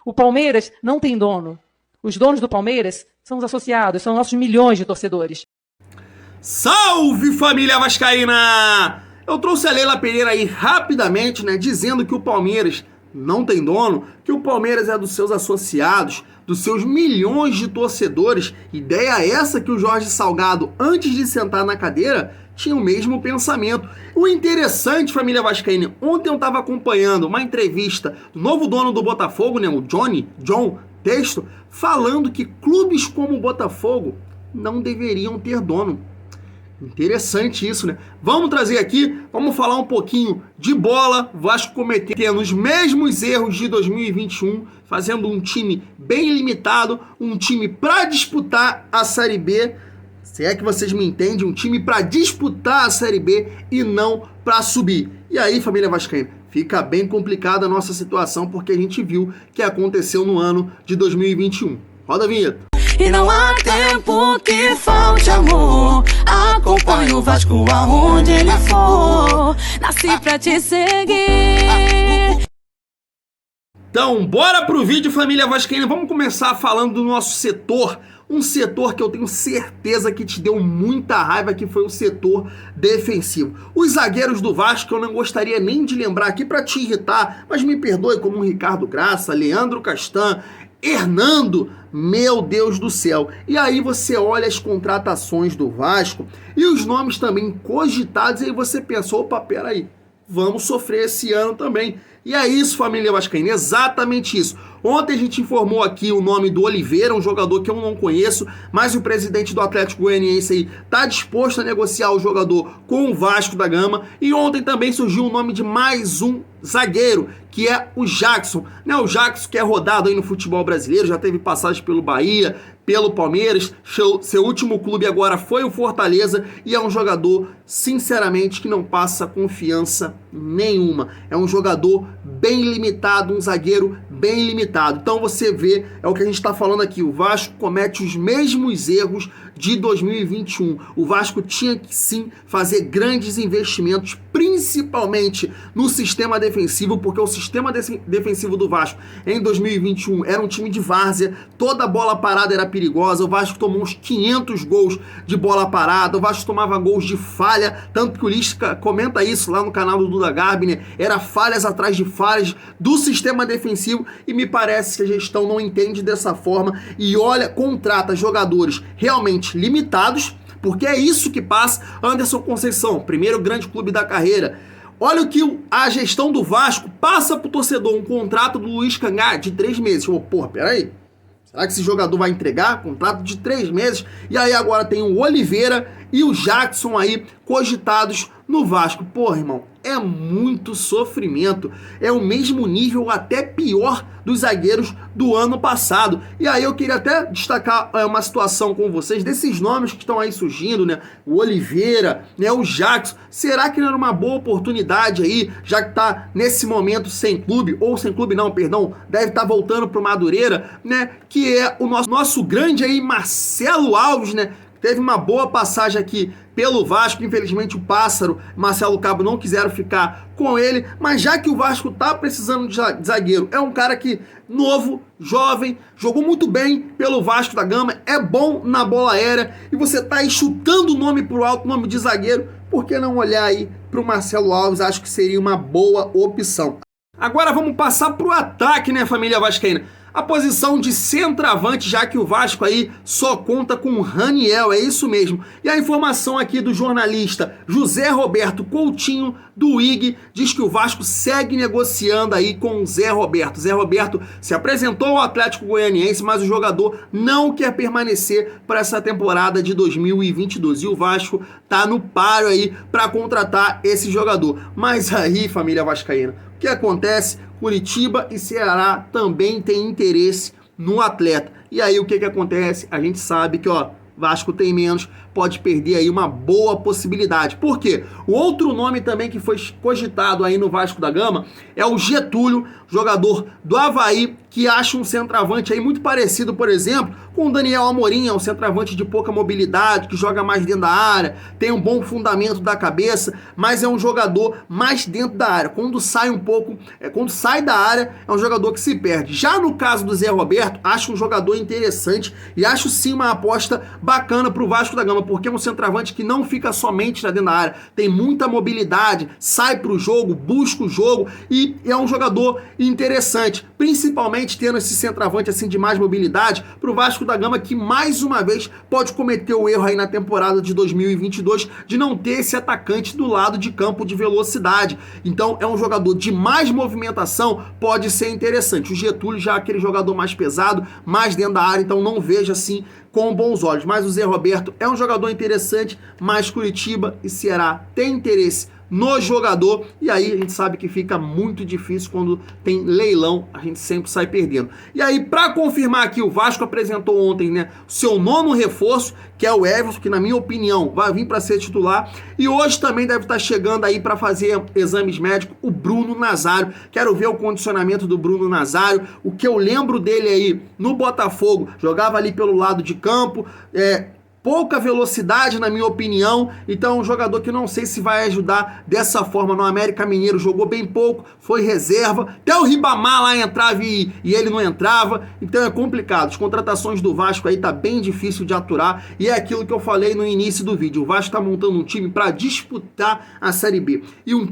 O Palmeiras não tem dono. Os donos do Palmeiras são os associados, são nossos milhões de torcedores. Salve, família vascaína! Eu trouxe a Leila Pereira aí rapidamente, né, dizendo que o Palmeiras não tem dono, que o Palmeiras é dos seus associados, dos seus milhões de torcedores. Ideia essa que o Jorge Salgado, antes de sentar na cadeira, tinha o mesmo pensamento. O interessante, família vascaína, ontem eu estava acompanhando uma entrevista do novo dono do Botafogo, né, o John Textor, falando que clubes como o Botafogo não deveriam ter dono. Interessante isso, né? Vamos trazer aqui, vamos falar um pouquinho de bola. Vasco cometendo os mesmos erros de 2021, fazendo um time bem limitado, um time para disputar a Série B. Se é que vocês me entendem, um time para disputar a Série B e não para subir. E aí, família vascaína, fica bem complicada a nossa situação, porque a gente viu o que aconteceu no ano de 2021. Roda a vinheta. E não há tempo que falte amor. Acompanhe o Vasco aonde ele for. Nasci pra te seguir. Então, bora pro vídeo, família vascaína. Vamos começar falando do nosso setor. Um setor que eu tenho certeza que te deu muita raiva, que foi o setor defensivo. Os zagueiros do Vasco, eu não gostaria nem de lembrar aqui para te irritar, mas me perdoe, como o Ricardo Graça, Leandro Castan, Hernando, meu Deus do céu. E aí você olha as contratações do Vasco e os nomes também cogitados, e aí você pensa, opa, peraí, vamos sofrer esse ano também. E é isso, família vascaína, exatamente isso. Ontem a gente informou aqui o nome do Oliveira, um jogador que eu não conheço, mas o presidente do Atlético Goianiense aí está disposto a negociar o jogador com o Vasco da Gama. E ontem também surgiu o nome de mais um zagueiro, que é o Jackson. Né? O Jackson que é rodado aí no futebol brasileiro, já teve passagem pelo Bahia, pelo Palmeiras, seu último clube agora foi o Fortaleza, e é um jogador, sinceramente, que não passa confiança nenhuma. É um jogador bem limitado, um zagueiro bem limitado. Então você vê, é o que a gente está falando aqui, o Vasco comete os mesmos erros de 2021. O Vasco tinha que sim fazer grandes investimentos, principalmente no sistema defensivo, porque o sistema defensivo do Vasco em 2021 era um time de várzea, toda bola parada era perigosa, o Vasco tomou uns 500 gols de bola parada, o Vasco tomava gols de falha, tanto que o Lisca comenta isso lá no canal do Duda Garbner, era falhas atrás de falhas do sistema defensivo, e me parece que a gestão não entende dessa forma e olha, contrata jogadores realmente limitados, porque é isso que passa. Anderson Conceição, primeiro grande clube da carreira. Olha o que a gestão do Vasco passa pro torcedor, um contrato do Luiz Cangá de 3 meses. Porra, peraí. Será que esse jogador vai entregar? Contrato de 3 meses. E aí agora tem o Oliveira e o Jackson aí cogitados no Vasco. Porra, irmão, é muito sofrimento. É o mesmo nível, até pior, dos zagueiros do ano passado. E aí eu queria até destacar uma situação com vocês, desses nomes que estão aí surgindo, né? O Oliveira, né? O Jackson. Será que não era uma boa oportunidade aí, já que tá nesse momento sem clube, ou sem clube não, perdão, deve estar voltando pro Madureira, né? Que é o nosso grande aí Marcelo Alves, né? Teve uma boa passagem aqui pelo Vasco, infelizmente o Pássaro, Marcelo Cabo não quiseram ficar com ele, mas já que o Vasco tá precisando de zagueiro, é um cara que novo, jovem, jogou muito bem pelo Vasco da Gama, é bom na bola aérea, e você tá aí chutando o nome pro alto, nome de zagueiro, por que não olhar aí pro Marcelo Alves? Acho que seria uma boa opção. Agora vamos passar pro ataque, né, família vascaína? A posição de centroavante, já que o Vasco aí só conta com o Raniel, é isso mesmo. E a informação aqui do jornalista José Roberto Coutinho, do IG, diz que o Vasco segue negociando aí com o Zé Roberto. Zé Roberto se apresentou ao Atlético Goianiense, mas o jogador não quer permanecer para essa temporada de 2022. E o Vasco tá no páreo aí para contratar esse jogador. Mas aí, família vascaína, o que acontece? Curitiba e Ceará também têm interesse no atleta. E aí o que acontece? A gente sabe que, Vasco tem menos, pode perder aí uma boa possibilidade. Por quê? O outro nome também que foi cogitado aí no Vasco da Gama é o Getúlio, jogador do Avaí, que acha um centroavante aí muito parecido, por exemplo, com o Daniel Amorim, é um centroavante de pouca mobilidade, que joga mais dentro da área, tem um bom fundamento da cabeça, mas é um jogador mais dentro da área. Quando sai da área, é um jogador que se perde. Já no caso do Zé Roberto, acho um jogador interessante e acho sim uma aposta bacana pro Vasco da Gama, porque é um centroavante que não fica somente dentro da área, tem muita mobilidade, sai pro jogo, busca o jogo e é um jogador interessante, principalmente tendo esse centroavante assim de mais mobilidade pro Vasco da Gama, que mais uma vez pode cometer o erro aí na temporada de 2022 de não ter esse atacante do lado de campo de velocidade. Então é um jogador de mais movimentação, pode ser interessante. O Getúlio já é aquele jogador mais pesado, mais dentro da área, então não vejo assim com bons olhos. Mas o Zé Roberto é um jogador interessante, mas Curitiba e Ceará têm interesse no jogador, e aí a gente sabe que fica muito difícil quando tem leilão, a gente sempre sai perdendo. E aí, para confirmar aqui, o Vasco apresentou ontem, né, seu 9º reforço, que é o Everton, que na minha opinião vai vir para ser titular, e hoje também deve estar chegando aí para fazer exames médicos o Bruno Nazário. Quero ver o condicionamento do Bruno Nazário. O que eu lembro dele aí no Botafogo, jogava ali pelo lado de campo, pouca velocidade, na minha opinião, então é um jogador que não sei se vai ajudar dessa forma no América Mineiro. Jogou bem pouco, foi reserva, até o Ribamar lá entrava e ele não entrava, então é complicado. As contratações do Vasco aí tá bem difícil de aturar, e é aquilo que eu falei no início do vídeo, o Vasco tá montando um time para disputar a Série B, e um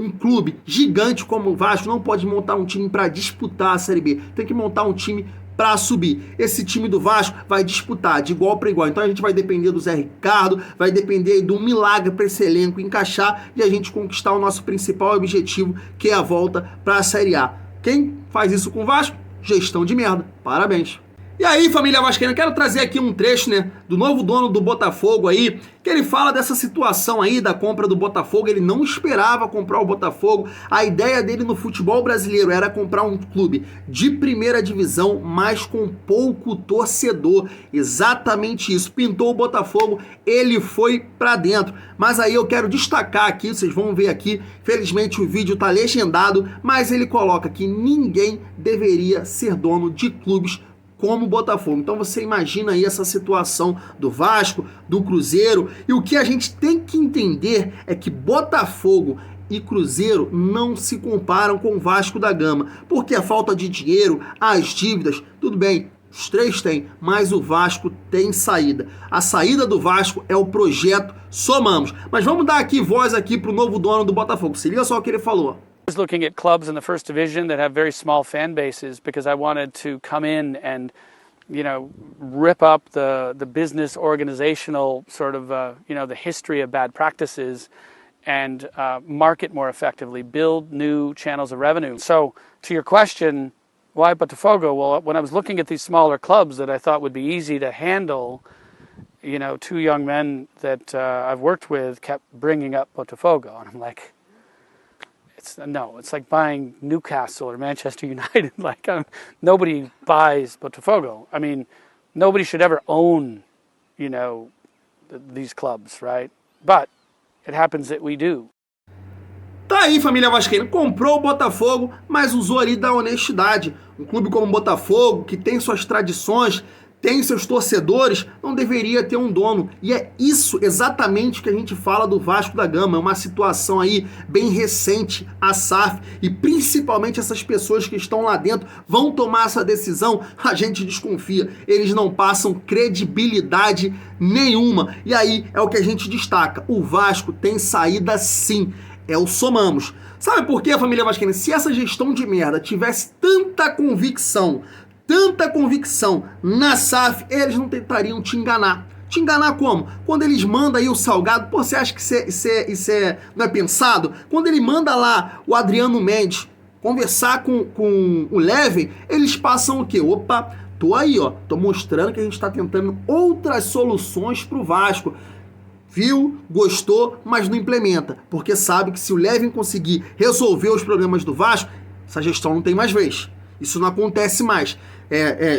clube gigante como o Vasco não pode montar um time para disputar a Série B, tem que montar um time para subir. Esse time do Vasco vai disputar de igual para igual. Então a gente vai depender do Zé Ricardo, vai depender de um milagre para esse elenco encaixar e a gente conquistar o nosso principal objetivo, que é a volta para a Série A. Quem faz isso com o Vasco? Gestão de merda. Parabéns. E aí, família vascaína, quero trazer aqui um trecho, né, do novo dono do Botafogo aí, que ele fala dessa situação aí da compra do Botafogo. Ele não esperava comprar o Botafogo. A ideia dele no futebol brasileiro era comprar um clube de primeira divisão, mas com pouco torcedor. Exatamente isso. Pintou o Botafogo, ele foi pra dentro. Mas aí eu quero destacar aqui, vocês vão ver aqui, felizmente o vídeo tá legendado, mas ele coloca que ninguém deveria ser dono de clubes como o Botafogo. Então você imagina aí essa situação do Vasco, do Cruzeiro, e o que a gente tem que entender é que Botafogo e Cruzeiro não se comparam com o Vasco da Gama, porque a falta de dinheiro, as dívidas, tudo bem, os três têm, mas o Vasco tem saída. A saída do Vasco é o projeto Somamos. Mas vamos dar aqui voz aqui pro novo dono do Botafogo. Se liga só o que ele falou. I was looking at clubs in the first division that have very small fan bases because I wanted to come in and, you know, rip up the business organizational sort of, you know, the history of bad practices and market more effectively, build new channels of revenue. So to your question, why Botafogo? Well, when I was looking at these smaller clubs that I thought would be easy to handle, you know, two young men that I've worked with kept bringing up Botafogo, and I'm like, it's like buying Newcastle or Manchester United. Like, nobody buys Botafogo. I mean, nobody should ever own, you know, these clubs, right? But it happens that we do. Tá aí, família vascaína, comprou o Botafogo, mas usou ali da honestidade. Um clube como o Botafogo, que tem suas tradições, tem seus torcedores, não deveria ter um dono. E é isso exatamente que a gente fala do Vasco da Gama. É uma situação aí bem recente, a SAF, e principalmente essas pessoas que estão lá dentro vão tomar essa decisão. A gente desconfia, eles não passam credibilidade nenhuma. E aí é o que a gente destaca, o Vasco tem saída sim, é o Somamos. Sabe por quê, família vascaína? Se essa gestão de merda tivesse tanta convicção na SAF, eles não tentariam te enganar. Te enganar como? Quando eles mandam aí o Salgado, pô, você acha que isso não é pensado? Quando ele manda lá o Adriano Mendes conversar com o Leven, eles passam o quê? Opa, tô aí, ó, tô mostrando que a gente tá tentando outras soluções pro Vasco. Viu, gostou, mas não implementa, porque sabe que se o Leven conseguir resolver os problemas do Vasco, essa gestão não tem mais vez. Isso não acontece mais.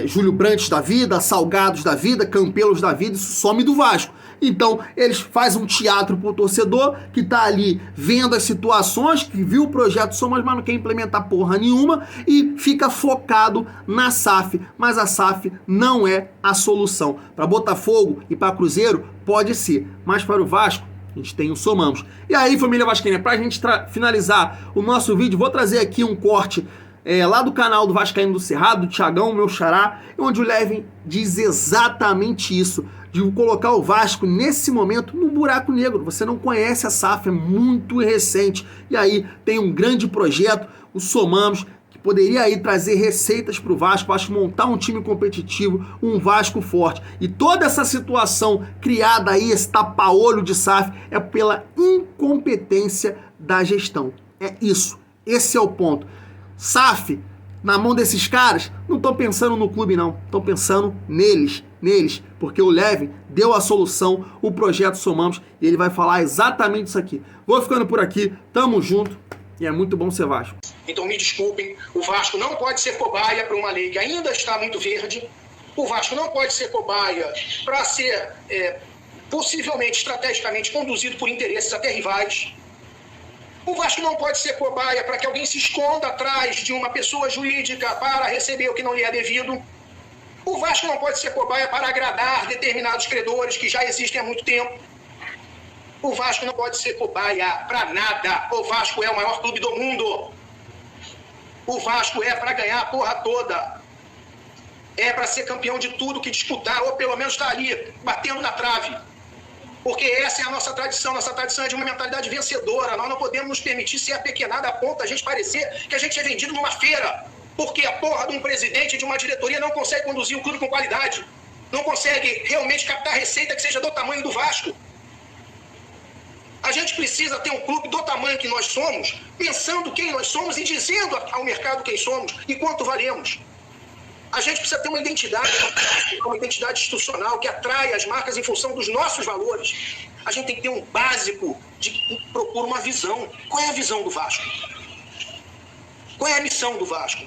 Júlio Brandt da vida, Salgados da vida, Campelos da vida, isso some do Vasco. Então, eles fazem um teatro pro torcedor que tá ali vendo as situações, que viu o projeto Somos, mas não quer implementar porra nenhuma e fica focado na SAF. Mas a SAF não é a solução. Para Botafogo e para Cruzeiro, pode ser. Mas para o Vasco, a gente tem o Somamos. E aí, família vascaína, pra gente finalizar o nosso vídeo, vou trazer aqui um corte lá do canal do Vascaíno do Cerrado, do Thiagão, meu xará, onde o Levin diz exatamente isso, de colocar o Vasco nesse momento no buraco negro. Você não conhece a SAF, é muito recente. E aí tem um grande projeto, o Somamos, que poderia aí trazer receitas para o Vasco, montar um time competitivo, um Vasco forte. E toda essa situação criada aí, esse tapa-olho de SAF, é pela incompetência da gestão. É isso, esse é o ponto. SAF, na mão desses caras, não estão pensando no clube não, estão pensando neles, porque o Levin deu a solução, o projeto Somamos, e ele vai falar exatamente isso aqui. Vou ficando por aqui, tamo junto, e é muito bom ser Vasco. Então me desculpem, o Vasco não pode ser cobaia para uma lei que ainda está muito verde, o Vasco não pode ser cobaia para ser possivelmente, estrategicamente conduzido por interesses até rivais. O Vasco não pode ser cobaia para que alguém se esconda atrás de uma pessoa jurídica para receber o que não lhe é devido. O Vasco não pode ser cobaia para agradar determinados credores que já existem há muito tempo. O Vasco não pode ser cobaia para nada. O Vasco é o maior clube do mundo. O Vasco é para ganhar a porra toda. É para ser campeão de tudo que disputar, ou pelo menos estar ali, batendo na trave. Porque essa é a nossa tradição é de uma mentalidade vencedora. Nós não podemos nos permitir ser apequenado a ponto da gente parecer que a gente é vendido numa feira. Porque a porra de um presidente e de uma diretoria não consegue conduzir o clube com qualidade. Não consegue realmente captar receita que seja do tamanho do Vasco. A gente precisa ter um clube do tamanho que nós somos, pensando quem nós somos e dizendo ao mercado quem somos e quanto valemos. A gente precisa ter uma identidade institucional que atrai as marcas em função dos nossos valores. A gente tem que ter um básico de propor uma visão. Qual é a visão do Vasco? Qual é a missão do Vasco?